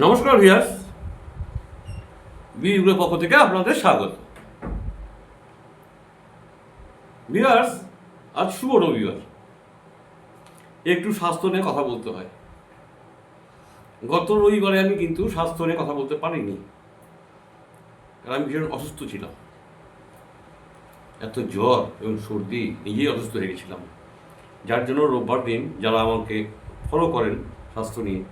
নমস্কার ভিউয়ার্স, বিগুলোর পক্ষ থেকে আপনাদের স্বাগত। ভিউয়ার্স, আজ শুভ রবিবার, একটু স্বাস্থ্য নিয়ে কথা বলতে হয়। গত রবিবারে আমি কিন্তু স্বাস্থ্য নিয়ে কথা বলতে পারিনি, কারণ আমি ভীষণ অসুস্থ ছিলাম। এত জ্বর এবং সর্দি, নিজেই অসুস্থ হয়ে গেছিলাম। যার জন্য রোববার দিন যারা আমাকে ফলো করেন স্বাস্থ্য নিয়ে,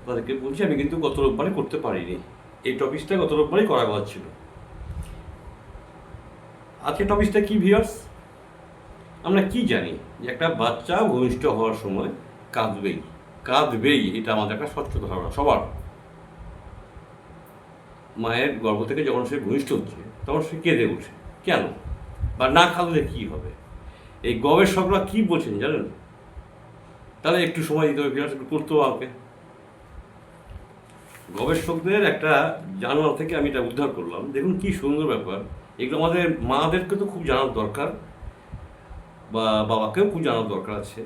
তাদেরকে বলছি আমি কিন্তু গত রোববারে করতে পারিনি। এই টপিকটা গত রোববারই করা কথা ছিল। আজকে টপিকটা কি ভিউয়ার্স? আমরা কি জানি যে একটা বাচ্চা ভূমিষ্ঠ হওয়ার সময় কাঁদবেই, এটা আমাদের একটা স্বচ্ছ ধারণা সবার। মায়ের গর্ভ থেকে যখন সে ভূমিষ্ঠ হচ্ছে তখন সে কেঁদে ওঠে। কেন? বা না কাঁদলে কি হবে? এই গবেষকরা কি বলছেন জানেন? তাহলে একটু সময় দিতে হবে ভিউয়ার্স, একটু করতে হবে আমাকে। গবেষকদের একটা জার্নাল থেকে আমি এটা উদ্ধার করলাম। দেখুন কি সুন্দর ব্যাপার। এগুলো আমাদের মাদেরকে তো খুব জানার দরকার, বা বাবাকেও খুব জানার দরকার আছে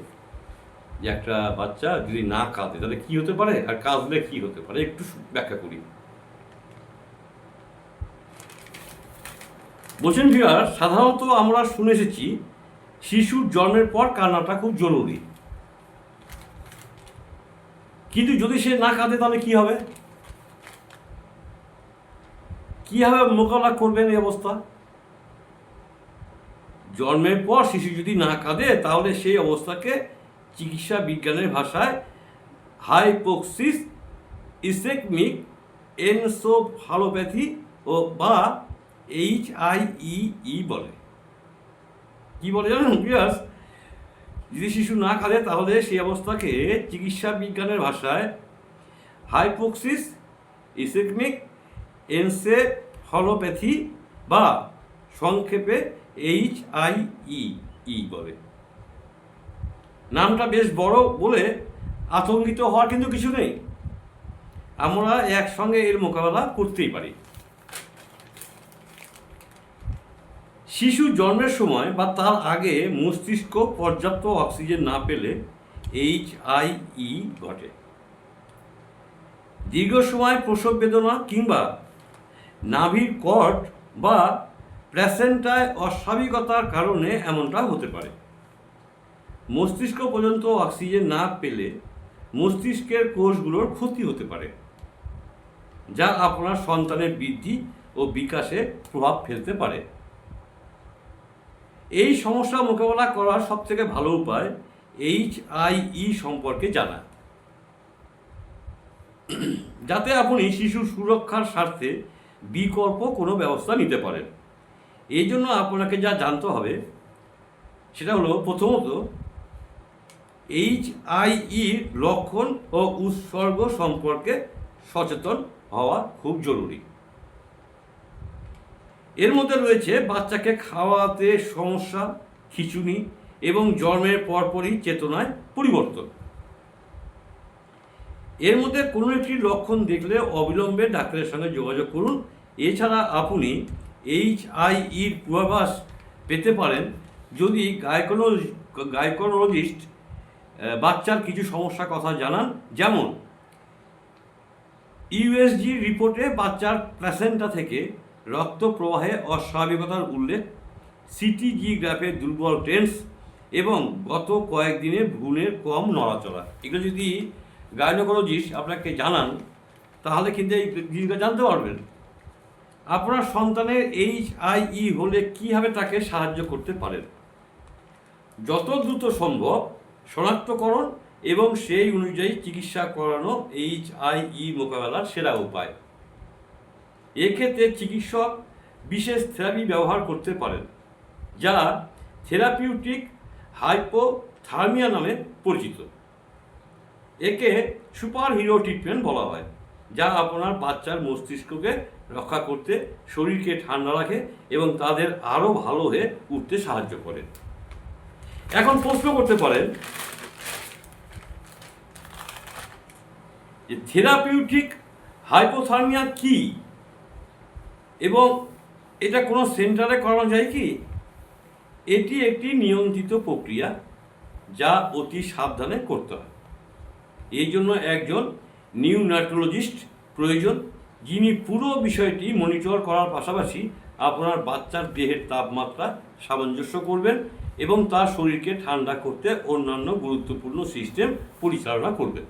যে একটা বাচ্চা যদি না কাঁদে তাহলে কি হতে পারে, আর কাঁদলে কি হতে পারে। একটু ব্যাখ্যা করি। বলছেন ভিউয়ার, সাধারণত আমরা শুনে এসেছি শিশুর জন্মের পর কান্নাটা খুব জরুরি, কিন্তু যদি সে না কাঁদে তাহলে কি হবে? কিভাবে মোকাবেলা করবেন এই অবস্থা? জন্মের পর শিশু যদি না কাঁদে তাহলে সেই অবস্থাকে চিকিৎসা বিজ্ঞানের ভাষায় হাইপোক্সিস ইসেকমিক এনসোফালোপ্যাথি বা HIEE বলে। কি বলে জানেন ভিউয়ার্স? যদি শিশু না কাঁদে তাহলে সেই অবস্থাকে চিকিৎসা বিজ্ঞানের ভাষায় হাইপোক্সিস ইসেকমিক এনসেফালোপ্যাথি বা সংক্ষেপে HIEE বলে। নামটা বেশ বড় বলে আতঙ্কিত হওয়ার কিন্তু কিছু নেই। আমরা একসঙ্গে এর মোকাবেলা করতেই পারি। শিশু জন্মের সময় বা তার আগে মস্তিষ্ক পর্যাপ্ত অক্সিজেন না পেলে HIE ঘটে। দীর্ঘ সময় প্রসব বেদনা কিংবা নাভির কর্ড বা প্ল্যাসেন্টায় অস্বাভাবিকতার কারণে এমনটা হতে পারে। মস্তিষ্ক পর্যন্ত অক্সিজেন না পেলে মস্তিষ্কের কোষগুলোর ক্ষতি হতে পারে, যা আপনার সন্তানের বৃদ্ধি ও বিকাশে প্রভাব ফেলতে পারে। এই সমস্যা মোকাবেলা করার সবথেকে ভালো উপায় HIE সম্পর্কে জানা, যাতে আপনি শিশুর সুরক্ষার স্বার্থে বিকল্প কোনো ব্যবস্থা নিতে পারেন। এই জন্য আপনাকে যা জানতে হবে সেটা হলো, প্রথমত HIE লক্ষণ ও উপসর্গ সম্পর্কে সচেতন হওয়া খুব জরুরি। এর মধ্যে রয়েছে বাচ্চাকে খাওয়াতে সমস্যা, খিঁচুনি এবং জন্মের পরপরই চেতনায় পরিবর্তন। এর মধ্যে কোনো একটি লক্ষণ দেখলে অবিলম্বে ডাক্তারের সঙ্গে যোগাযোগ করুন। এছাড়া আপনি HIEর পূর্বাভাস পেতে পারেন যদি গাইনোকোলজিস্ট বাচ্চার কিছু সমস্যার কথা জানান। যেমন USG রিপোর্টে বাচ্চার প্ল্যাসেন্টা থেকে রক্ত প্রবাহে অস্বাভাবিকতার উল্লেখ, CTG গ্রাফে দুর্বল টেন্স এবং গত কয়েকদিনে ভ্রূণের কম নড়াচড়া। এগুলো যদি গাইনোকোলজিস্ট আপনাকে জানান তাহলে কিন্তু এই জিনিসটা জানতে পারবেন। আপনার সন্তানের HIE হলে কীভাবে তাকে সাহায্য করতে পারেন। যত দ্রুত সম্ভব শনাক্তকরণ এবং সেই অনুযায়ী চিকিৎসা করানো HIE মোকাবেলার সেরা উপায়। এক্ষেত্রে চিকিৎসক বিশেষ থেরাপি ব্যবহার করতে পারেন, যা থেরাপিউটিক হাইপোথার্মিয়া নামে পরিচিত। একে সুপার হিরো ট্রিটমেন্ট বলা হয়, যা আপনার বাচ্চার মস্তিষ্ককে রক্ষা করতে, শরীরকে ঠান্ডা রাখে এবং তাদের আরও ভালো হয়ে উঠতে সাহায্য করে। এখন প্রশ্ন করতে পারেন যে থেরাপিউটিক হাইপোথার্মিয়া কি এবং এটা কোনো সেন্টারে করানো যায় কি? এটি একটি নিয়ন্ত্রিত প্রক্রিয়া যা অতি সাবধানে করতে হয়। এই জন্য একজন নিউনাটোলজিস্ট প্রয়োজন, যিনি পুরো বিষয়টি মনিটর করার পাশাপাশি আপনার বাচ্চার দেহের তাপমাত্রা সামঞ্জস্য করবেন এবং তার শরীরকে ঠান্ডা করতে অন্যান্য গুরুত্বপূর্ণ সিস্টেম পরিচালনা করবেন।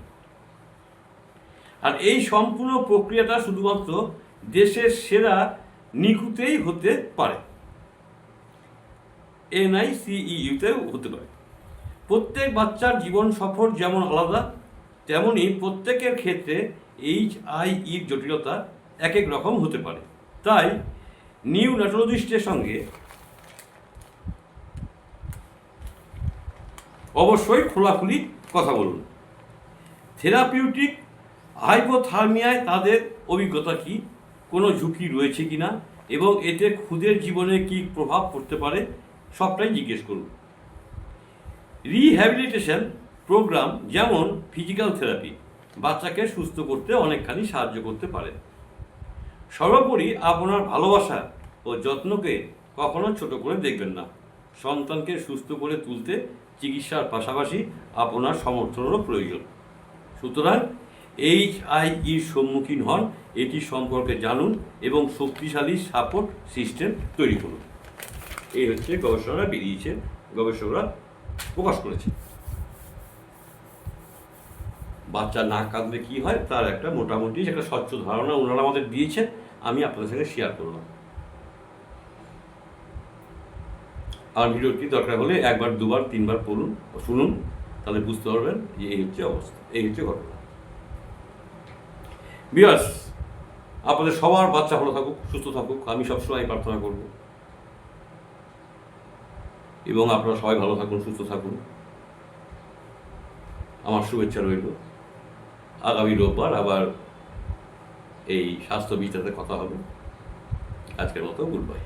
আর এই সম্পূর্ণ প্রক্রিয়াটা শুধুমাত্র দেশের সেরা নিকুতেই হতে পারে, NICEUতেও হতে পারে। প্রত্যেক বাচ্চার জীবন সফর যেমন আলাদা, তেমনি প্রত্যেকের ক্ষেত্রে HIEর জটিলতা এক এক রকম হতে পারে। তাই নিউনাটোলজিস্টের সঙ্গে অবশ্যই খোলাখুলি কথা বলুন। থেরাপিউটিক হাইপোথার্মিয়ায় তাদের অভিজ্ঞতা কী, কোনো ঝুঁকি রয়েছে কি না এবং এতে খুদের জীবনে কী প্রভাব পড়তে পারে সবটাই জিজ্ঞেস করুন। রিহ্যাবিলিটেশন প্রোগ্রাম যেমন ফিজিক্যাল থেরাপি বাচ্চাকে সুস্থ করতে অনেকখানি সাহায্য করতে পারে। সর্বোপরি আপনার ভালোবাসা ও যত্নকে কখনো ছোট করে দেখবেন না। সন্তানকে সুস্থ করে তুলতে চিকিৎসার পাশাপাশি আপনার সমর্থনেরও প্রয়োজন। সুতরাং HIEর সম্মুখীন হন, এটি সম্পর্কে জানুন এবং শক্তিশালী সাপোর্ট সিস্টেম তৈরি করুন। এই হচ্ছে গবেষণা বেরিয়েছে, গবেষকরা প্রকাশ করেছে। বাচ্চা না কাঁদলে কী হয় তার একটা মোটামুটি একটা স্বচ্ছ ধারণা ওনারা আমাদের দিয়েছেন, আমি আপনাদের সঙ্গে শেয়ার করলাম। আর ভিডিওটি দরকার হলে একবার, দুবার, তিনবার পড়ুন, শুনুন, তাহলে বুঝতে পারবেন যে এই হচ্ছে অবস্থা, এই হচ্ছে ঘটনা। ভিউয়ার্স, আপনাদের সবার বাচ্চা ভালো থাকুক, সুস্থ থাকুক, আমি সবসময় প্রার্থনা করব। এবং আপনারা সবাই ভালো থাকুন, সুস্থ থাকুন, আমার শুভেচ্ছা রইল। আগামী রোববার আবার এই স্বাস্থ্য বিষয়তে কথা হবে। আজকের মতো গুড বাই।